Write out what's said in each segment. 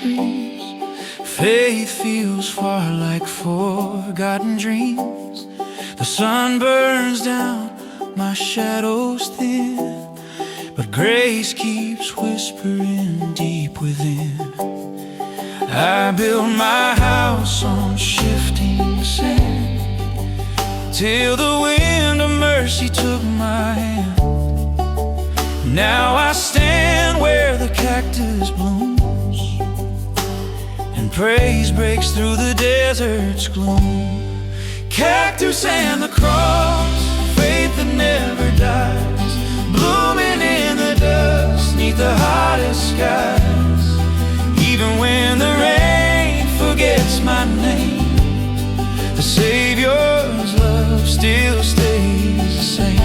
trees. Faith feels far like forgotten dreams. The sun burns down, my shadow's thin, but grace keeps whispering deep within. I built my house on shifting sand, till the wind of mercy took my hand. Now I stand where the cactus blooms, and praise breaks through the desert's gloom. Cactus and the cross, faith that never dies, blooming in the dust, neath the hottest skies. Even when the rain forgets my name, the Savior's love still stays the same.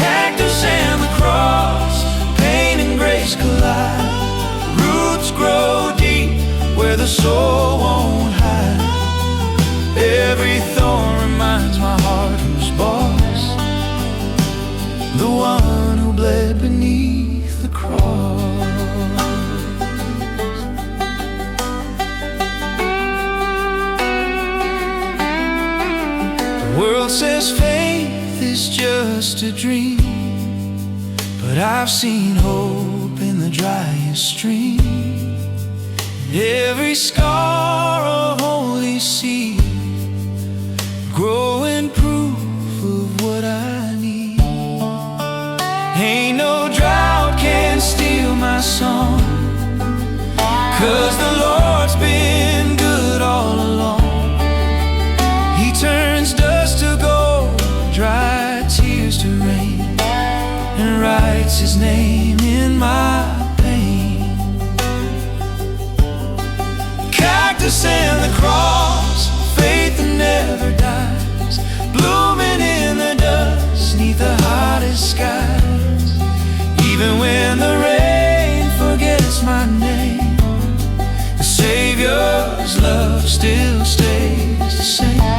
Cactus and the cross, pain and grace collide. Roots grow deep where the soul won't hide. Every thorn reminds my heart who's boss, the one who bled beneath the cross. The world says faith is just a dream, but I've seen hope in the driest stream. Every scar a holy seed, growing proof of what I need. Ain't no drought can steal my song, 'cause the Lord's been good all along. He turns dust to gold, dry tears to rain, and writes His name in my pain. Cactus and the cross, faith that never dies, blooming in the dust, neath the hottest skies. Even when the rain forgets my name, the Savior's love still stays the same.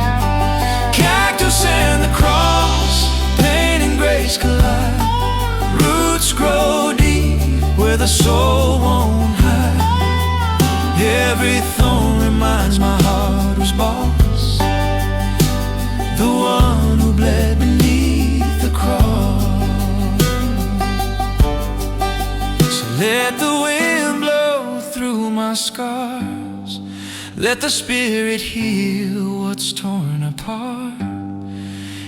Cactus and the cross, pain and grace collide. Roots grow deep where the soul won't hide. Every thorn reminds my heart was boss, the one who bled beneath the cross. So let the wind blow through my scars, let the Spirit heal what's torn apart.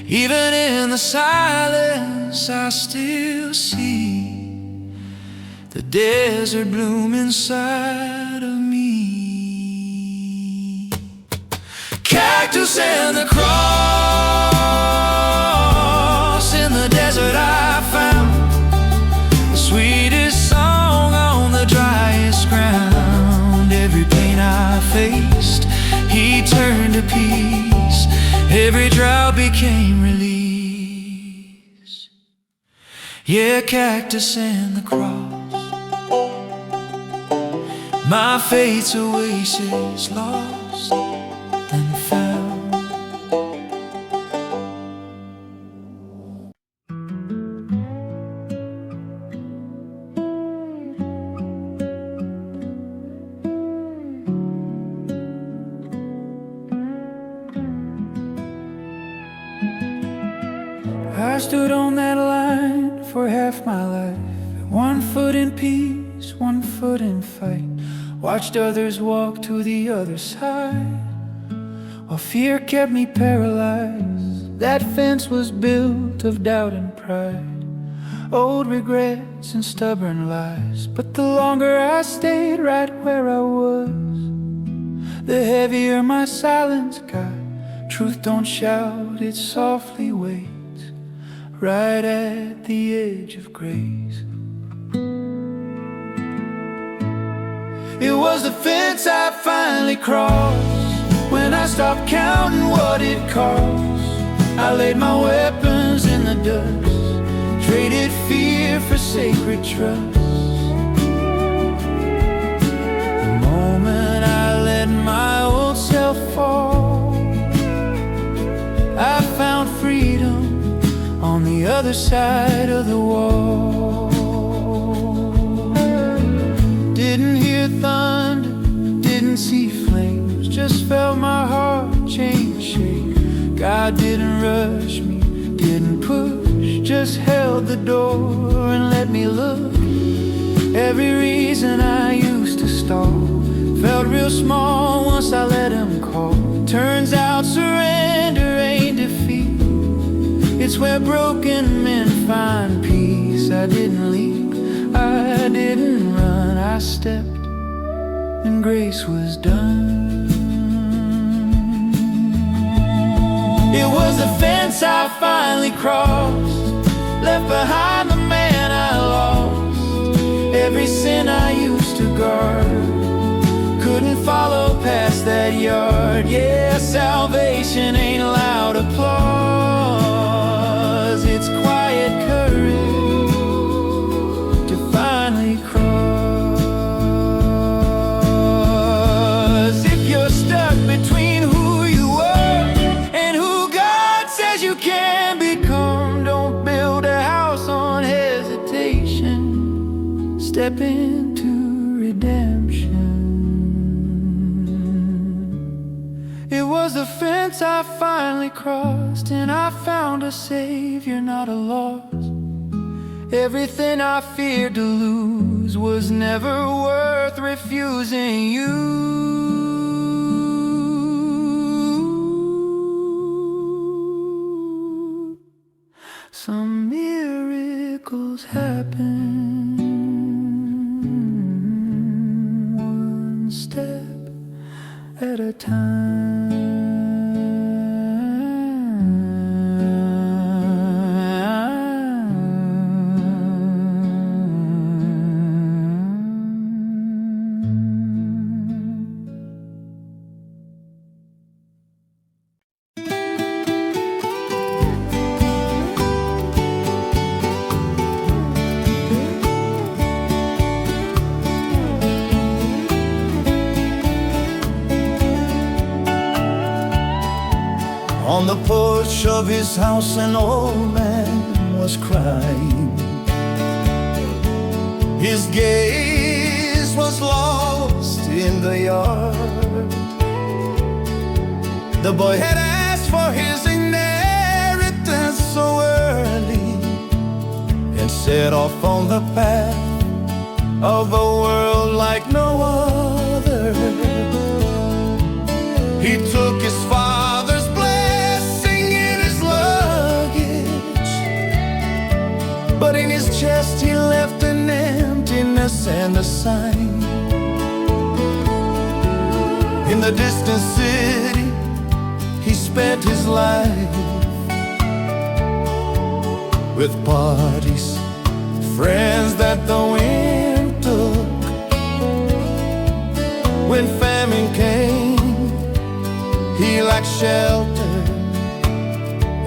Even in the silence I still see the desert bloom inside of me. Cactus and the cross, in the desert I found the sweetest song on the driest ground. Every pain I faced, He turned to peace. Every drought became release. Yeah, cactus and the cross, my faith's oasis lost and found. I stood on that line for half my life, 1 foot in peace, 1 foot in fight. Watched others walk to the other side, while fear kept me paralyzed. That fence was built of doubt and pride, old regrets and stubborn lies. But the longer I stayed right where I was, the heavier my silence got. Truth don't shout, it softly waits, right at the edge of grace. It was the fence I finally crossed, when I stopped counting what it cost. I laid my weapons in the dust, traded fear for sacred trust. The moment I let my old self fall, I found freedom on the other side of the wall. Didn't hear thunder just held the door and let me look. Every reason I used to stall felt real small once I let him call. Turns out surrender ain't defeat, it's where broken men find peace. I didn't leap, I didn't run, I stepped and grace was done. It was the fence I finally crossed, left behind the man I lost. Every sin I used to guard couldn't follow past that yard. Yeah, salvation ain't loud applause, it's quiet courage to finally cross. If you're stuck between who you were and who God says you can become, don't build a house on hesitation, step into redemption. It was the fence I finally crossed, and I found a savior, not a loss. Everything I feared to lose was never worth refusing you. Some miracles happen one step at a time. On the porch of his house an old man was crying. His gaze was lost in the yard. The boy had asked for his inheritance so early and set off on the path of a world like no other. He took his father's but in his chest he left an emptiness and a sign. In the distant city he spent his life, with parties, friends that the wind took. When famine came, he lacked shelter,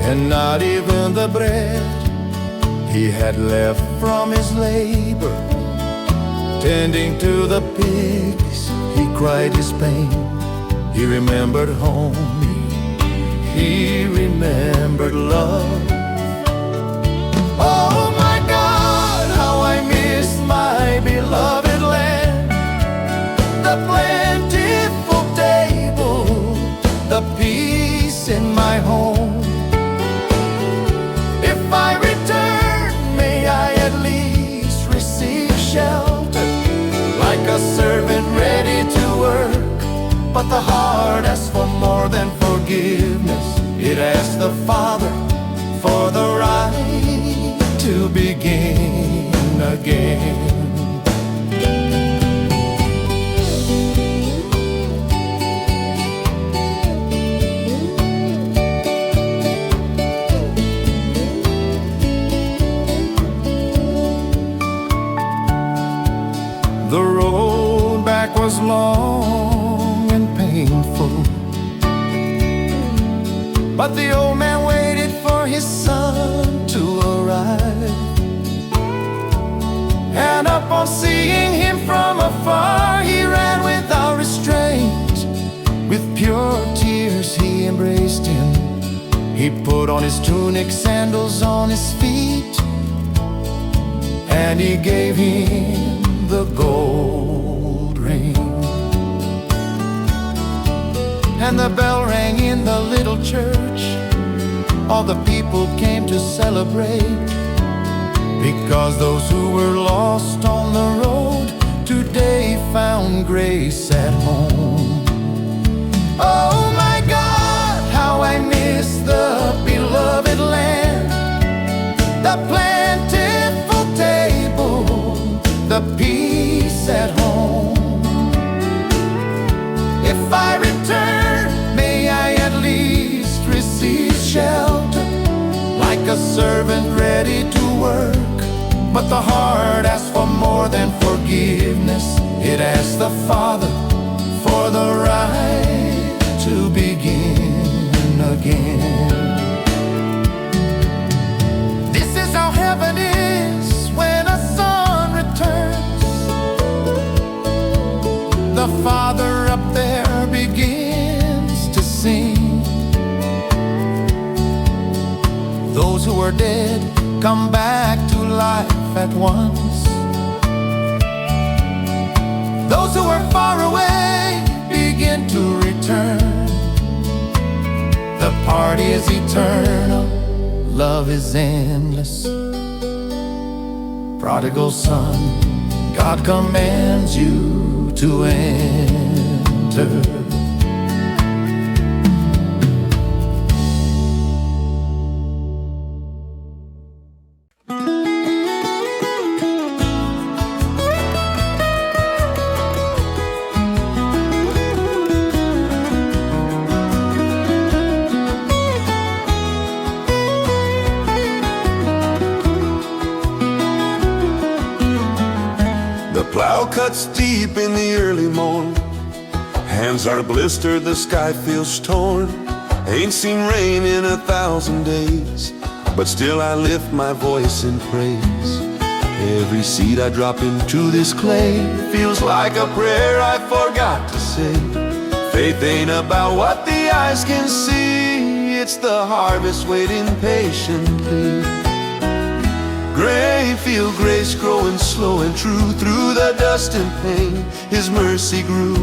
and not even the bread he had left from his labor. Tending to the pigs, he cried his pain. He remembered home, he remembered love. Oh my God, how I miss my beloved land. The plentiful table, the peace in my home. If I return, may I at least receive shelter, like a servant ready to work. But the heart asks for more than forgiveness. It asks the Father for the right to begin again. The road back was long and painful, but the old man waited for his son to arrive. And upon seeing him from afar, he ran without restraint. With pure tears he embraced him. He put on his tunic, sandals on his feet, and he gave him the gold ring. And the bell rang in the little church. All the people came to celebrate. because those who were lost on the road today found grace at home. Oh my God, how I miss the beloved land, the plentiful table, the peace at home. If I return, may I at least receive shelter, like a servant ready to work. But the heart asks for more than forgiveness. It asks the Father for the right to begin again. This is how heaven is when a son returns. The Father up there begins to sing. Those who are dead come back to life at once. Those who are far away begin to return. The party is eternal, love is endless. Prodigal son, God commands you to enter. The plow cuts deep in the early morn. Hands are blistered, the sky feels torn. Ain't seen rain in 1,000 days, but still I lift my voice in praise. Every seed I drop into this clay feels like a prayer I forgot to say. Faith ain't about what the eyes can see, it's the harvest waiting patiently. Grainfield, grace growing slow and true. Through the dust and pain, His mercy grew.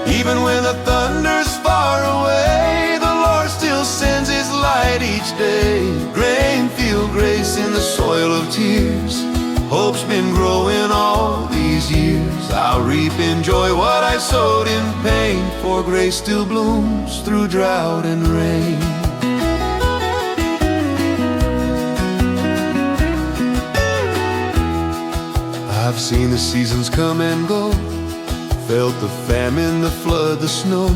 Even when the thunder's far away, the Lord still sends His light each day. Grainfield, grace in the soil of tears. Hope's been growing all these years. I'll reap in joy what I sowed in pain, for grace still blooms through drought and rain. I've seen the seasons come and go, felt the famine, the flood, the snow,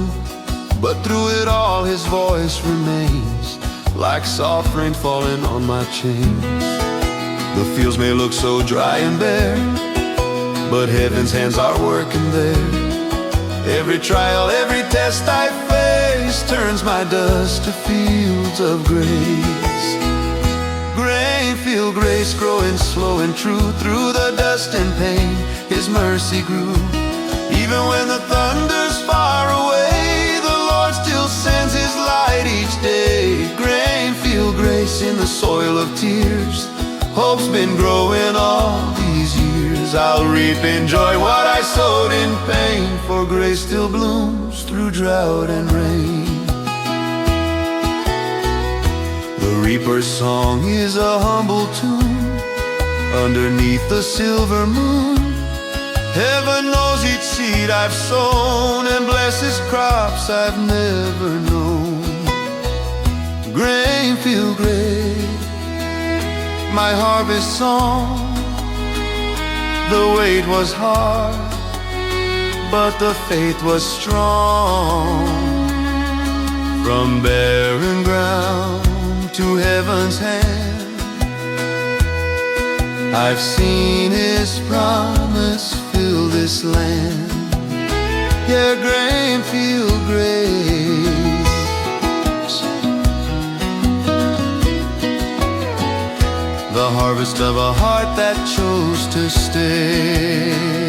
but through it all His voice remains, like soft rain falling on my chains. The fields may look so dry and bare, but heaven's hands are working there. Every trial, every test I face turns my dust to fields of grace. Grainfield, grace growing slow and true. Through the dust and pain, His mercy grew. Even when the thunder's far away, the Lord still sends His light each day. Grainfield, grace in the soil of tears. Hope's been growing all these years. I'll reap in joy what I sowed in pain, for grace still blooms through drought and rain. The reaper's song is a humble tune underneath the silver moon. Heaven knows each seed I've sown and blesses crops I've never known. Grainfield, grace, my harvest song. The weight was hard, but the faith was strong. From barren ground to heaven's hand, I've seen His promise fill this land. Yeah, Grainfield, grace, the harvest of a heart that chose to stay.